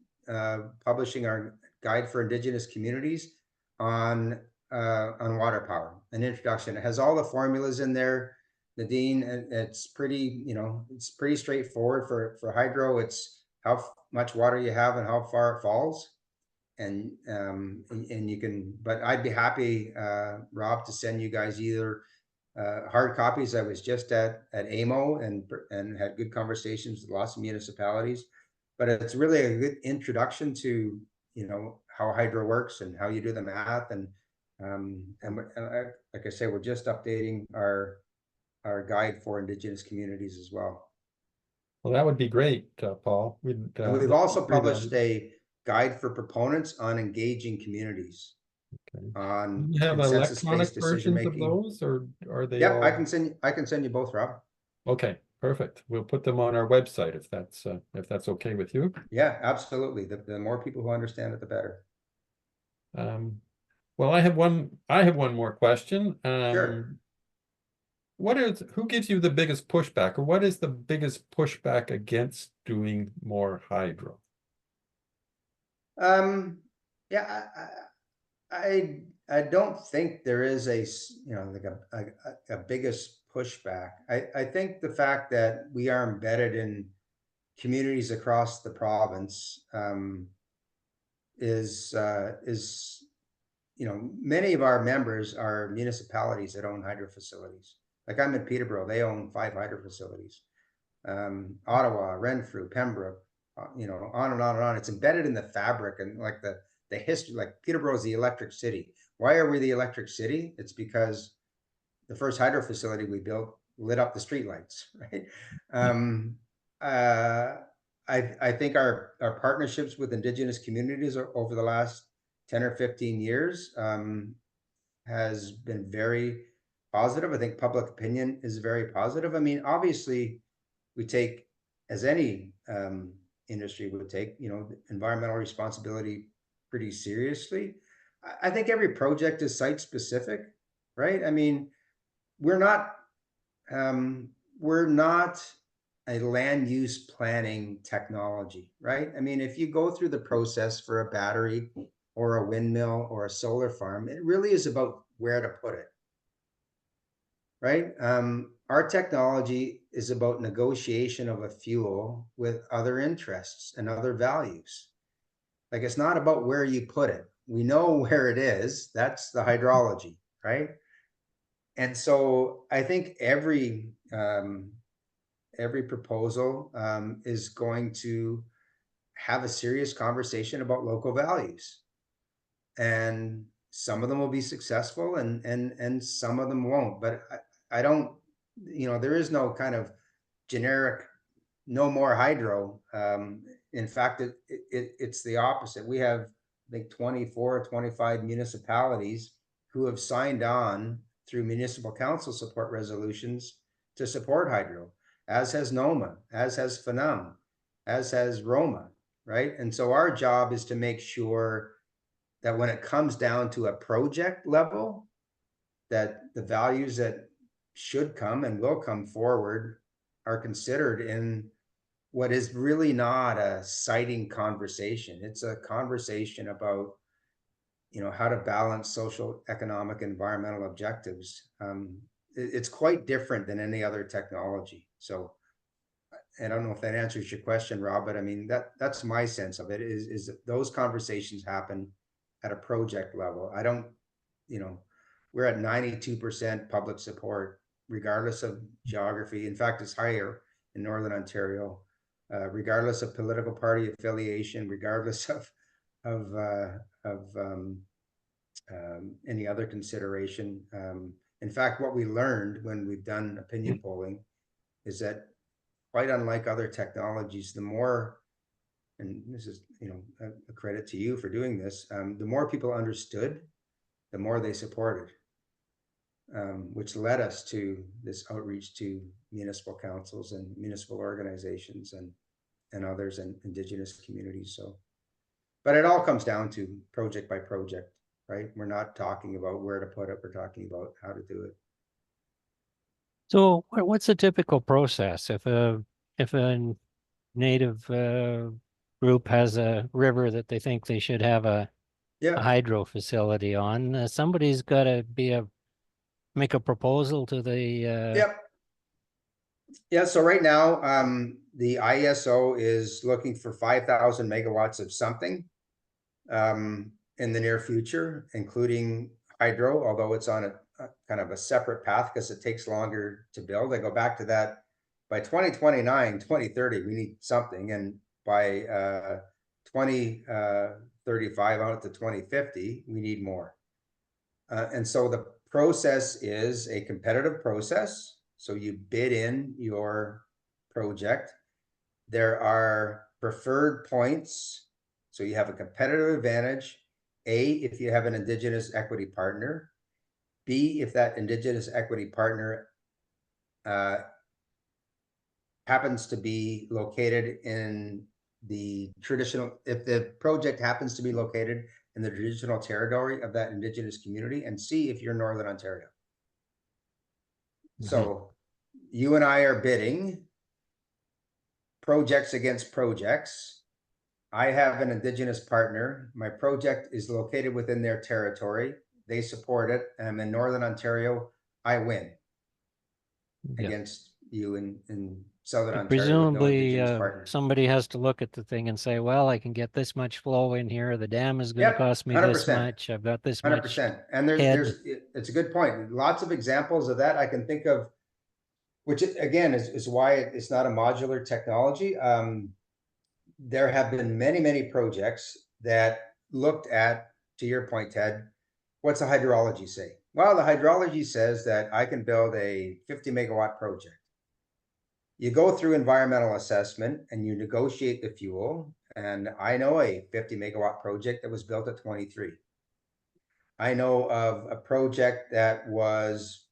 publishing our guide for Indigenous communities on water power, an introduction. It has all the formulas in there, Nadine, and it's pretty, it's pretty straightforward for hydro. It's how much water you have and how far it falls. And you can, but I'd be happy, Rob, to send you guys either hard copies. I was just at AMO and had good conversations with lots of municipalities, but it's really a good introduction to how hydro works and how you do the math, and like I say, we're just updating our guide for Indigenous communities as well. Well, that would be great, Paul. And we've also published a guide for proponents on engaging communities. Okay. On you have consensus-based electronic decision versions of making. those, or are they? Yeah, all... I can send you both, Rob. Okay, perfect. We'll put them on our website if that's okay with you. Yeah, absolutely. The more people who understand it, the better. Well, I have one more question. Sure. Who gives you the biggest pushback, or what is the biggest pushback against doing more hydro? Yeah, I don't think there is a biggest pushback. I think the fact that we are embedded in communities across the province is many of our members are municipalities that own hydro facilities. Like I'm in Peterborough, they own 5 hydro facilities. Ottawa, Renfrew, Pembroke, on and on and on. It's embedded in the fabric and like the history. Like Peterborough is the electric city. Why are we the electric city? It's because the first hydro facility we built lit up the streetlights, right? I think our partnerships with Indigenous communities over the last 10 or 15 years has been very positive. I think public opinion is very positive. I mean, obviously, we take, as any industry would take, environmental responsibility pretty seriously. I think every project is site specific, right? I mean, we're not a land use planning technology, right? I mean, if you go through the process for a battery or a windmill or a solar farm, it really is about where to put it, right? Our technology is about negotiation of a fuel with other interests and other values. Like, it's not about where you put it. We know where it is. That's the hydrology, right? And so I think every proposal is going to have a serious conversation about local values, and some of them will be successful, and some of them won't. But I don't, there is no kind of generic no more hydro. In fact, it's the opposite. We have, I think, 24 or 25 municipalities who have signed on through municipal council support resolutions to support hydro, as has NOMA, as has FNUM, as has Roma, right? And so our job is to make sure that when it comes down to a project level, that the values that should come and will come forward are considered in what is really not a siting conversation. It's a conversation about, how to balance social, economic, environmental objectives. It's quite different than any other technology. So I don't know if that answers your question, Rob, but I mean, that's my sense of it, is that those conversations happen at a project level. I don't, we're at 92% public support, regardless of geography. In fact, it's higher in Northern Ontario, regardless of political party affiliation, regardless of any other consideration. In fact, what we learned when we've done opinion polling is that, quite unlike other technologies, the more, and this is, a credit to you for doing this, the more people understood, the more they supported, which led us to this outreach to municipal councils and municipal organizations and others, and Indigenous communities. So, but it all comes down to project by project, right? We're not talking about where to put it, we're talking about how to do it. So what's a typical process if a native group has a river that they think they should have a hydro facility on? Somebody's got to make a proposal to the Yeah, so right now, the ISO is looking for 5,000 megawatts of something in the near future, including hydro, although it's on a kind of a separate path because it takes longer to build. I go back to that. By 2029, 2030, we need something. And by 2035 out to 2050, we need more. And so the process is a competitive process. So you bid in your project. There are preferred points. So you have a competitive advantage. A, if you have an Indigenous equity partner. B, if that Indigenous equity partner happens to be located in the traditional, if the project happens to be located in the traditional territory of that Indigenous community, and C, if you're Northern Ontario. So you and I are bidding projects against projects. I have an Indigenous partner. My project is located within their territory. They support it. I'm in Northern Ontario. I win. Yeah. against you in Southern And Ontario with no presumably, Indigenous partners. somebody has to look at the thing and say, well, I can get this much flow in here. The dam is going to Yep, cost me this 100%. much. I've got this 100%. much. And head. it's a good point. Lots of examples of that I can think of, which again is why it's not a modular technology. There have been many projects that looked at, to your point, Ted, what's the hydrology say? Well, the hydrology says that I can build a 50 megawatt project. You go through environmental assessment and you negotiate the fuel. And I know a 50 megawatt project that was built at 23. I know of a project that was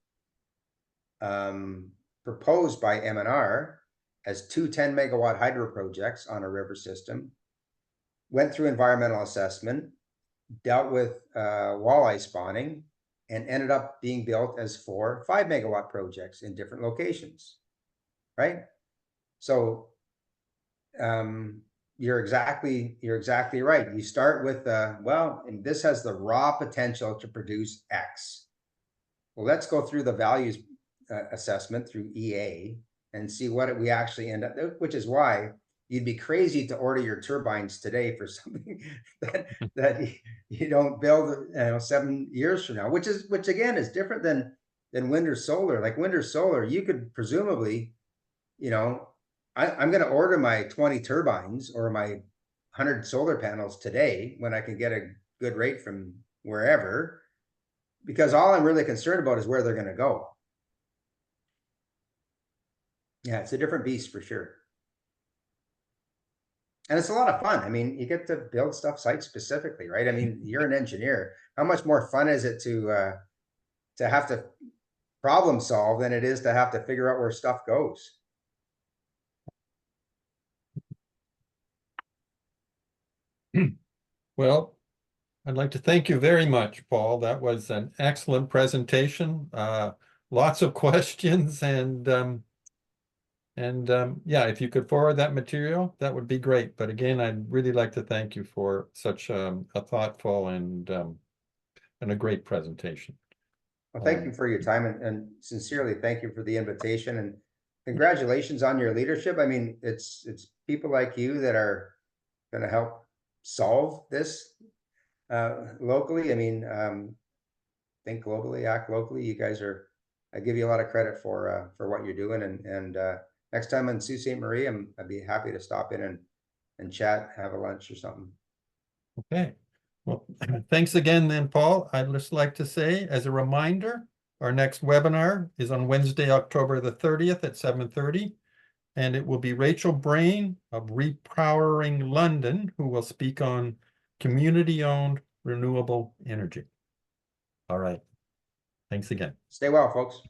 proposed by M&R as 2 10 megawatt hydro projects on a river system, went through environmental assessment, dealt with walleye spawning, and ended up being built as 4 5 megawatt projects in different locations, right? So you're exactly right. You start with well, and this has the raw potential to produce X. Well, let's go through the values assessment through EA and see what we actually end up, which is why you'd be crazy to order your turbines today for something that you don't build 7 years from now, which again is different than wind or solar. Like wind or solar, you could presumably, I'm going to order my 20 turbines or my 100 solar panels today when I can get a good rate from wherever, because all I'm really concerned about is where they're going to go. Yeah, it's a different beast for sure. And it's a lot of fun. I mean, you get to build stuff site specifically, right? I mean, you're an engineer. How much more fun is it to have to problem solve than it is to have to figure out where stuff goes? Well, I'd like to thank you very much, Paul. That was an excellent presentation. Lots of questions yeah, if you could forward that material, that would be great. But again, I'd really like to thank you for such a thoughtful and a great presentation. Well, thank you for your time and sincerely thank you for the invitation and congratulations on your leadership. I mean, it's people like you that are going to help solve this locally. I mean, think globally, act locally. You guys I give you a lot of credit for what you're doing. And next time in Sault Ste. Marie, I'd be happy to stop in and chat, have a lunch or something. Okay. Well, thanks again then, Paul. I'd just like to say, as a reminder, our next webinar is on Wednesday, October the 30th at 7:30. And it will be Rachel Brain of Repowering London, who will speak on community-owned renewable energy. All right. Thanks again. Stay well, folks.